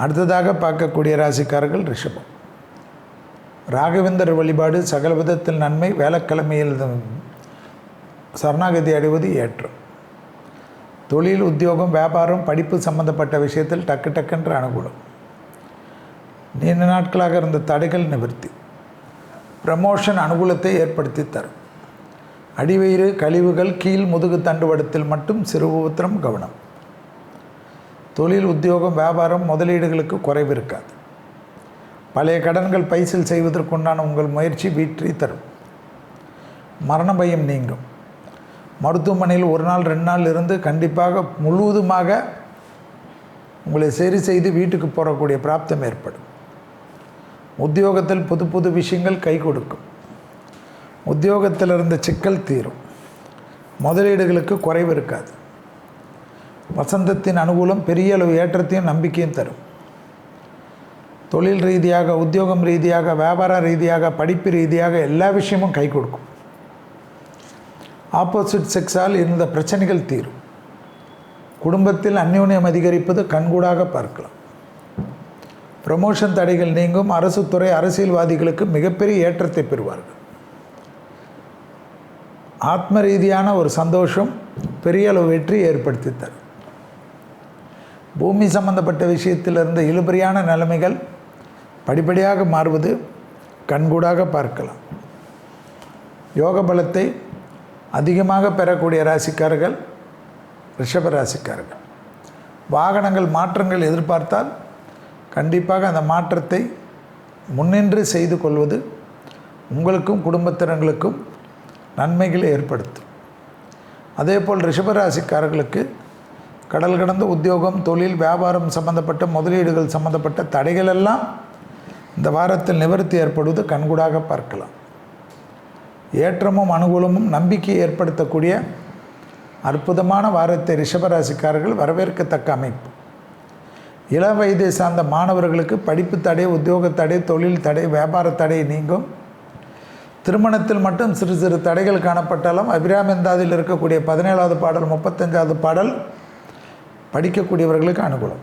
அடுத்ததாக பார்க்கக்கூடிய ராசிக்காரர்கள் ரிஷபம். ராகவேந்தர் வழிபாடு சகல விதத்தில் நன்மை. வேலைக்கிழமையில் சரணாகதி அடைவது ஏற்றம். தொழில், உத்தியோகம், வியாபாரம், படிப்பு சம்பந்தப்பட்ட விஷயத்தில் டக்குன்ற அனுகூலம். நீண்ட நாட்களாக இருந்த தடைகள் நிவர்த்தி. ப்ரமோஷன் அனுகூலத்தை ஏற்படுத்தி தரும். அடிவயிறு, கழிவுகள், கீழ் முதுகு தண்டுவடத்தில் மட்டும் சிறு உத்திரம் கவனம். தொழில், உத்தியோகம், வியாபாரம், முதலீடுகளுக்கு குறைவு இருக்காது. பழைய கடன்கள் பைசல் செய்வதற்குண்டான உங்கள் முயற்சி வெற்றி தரும். மரண பயம் நீங்கும். மருத்துவமனையில் 1 நாள் 2 நாள் இருந்து கண்டிப்பாக முழுவதுமாக உங்களை சரி செய்து வீட்டுக்கு போகக்கூடிய பிராப்தம் ஏற்படும். உத்தியோகத்தில் புது விஷயங்கள் கை கொடுக்கும். உத்தியோகத்தில் இருந்த சிக்கல் தீரும். முதலீடுகளுக்கு குறைவு இருக்காது. வசந்தத்தின் அனுகூலம் பெரிய அளவு ஏற்றத்தையும் நம்பிக்கையும் தரும். தொழில் ரீதியாக, உத்தியோகம் ரீதியாக, வியாபார ரீதியாக, படிப்பு ரீதியாக எல்லா விஷயமும் கை கொடுக்கும். ஆப்போசிட் செக்ஸால் இருந்த பிரச்சனைகள் தீரும். குடும்பத்தில் அந்யோன்யம் அதிகரிப்பது கண்கூடாக பார்க்கலாம். ப்ரமோஷன் தடைகள் நீங்கும். அரசு துறை, அரசியல்வாதிகளுக்கு மிகப்பெரிய ஏற்றத்தை பெறுவார்கள். ஆத்ம ரீதியான ஒரு சந்தோஷம் பெரிய அளவு வெற்றி ஏற்படுத்தி தரும். பூமி சம்பந்தப்பட்ட விஷயத்தில் இருந்த இழுபறியான நிலைமைகள் படிப்படியாக மாறுவது கண்கூடாக பார்க்கலாம். யோக பலத்தை அதிகமாக பெறக்கூடிய ராசிக்காரர்கள் ரிஷப ராசிக்காரர்கள். வாகனங்கள் மாற்றங்கள் எதிர்பார்த்தால் கண்டிப்பாக அந்த மாற்றத்தை முன்னின்று செய்து கொள்வது உங்களுக்கும் குடும்பத்தினர்களுக்கும் நன்மைகளை ஏற்படுத்தும். அதேபோல் ரிஷபராசிக்காரர்களுக்கு கடல் கடந்த உத்தியோகம், தொழில், வியாபாரம் சம்பந்தப்பட்ட முதலீடுகள் சம்பந்தப்பட்ட தடைகள் எல்லாம் இந்த வாரத்தில் நிவர்த்தி ஏற்படுவது கண்கூடாக பார்க்கலாம். ஏற்றமும் அனுகூலமும் நம்பிக்கையை ஏற்படுத்தக்கூடிய அற்புதமான வாரத்தை ரிஷபராசிக்காரர்கள் வரவேற்கத்தக்க அமைப்பு. இளம் வயதை சார்ந்த மாணவர்களுக்கு படிப்பு தடை, உத்தியோக தடை, தொழில் தடை, வியாபார தடை நீங்கும். திருமணத்தில் மட்டும் சிறு தடைகள் காணப்பட்டாலும் அபிராமந்தாதில் இருக்கக்கூடிய 17வது பாடல், 35வது பாடல் படிக்கக்கூடியவர்களுக்கு அனுகூலம்.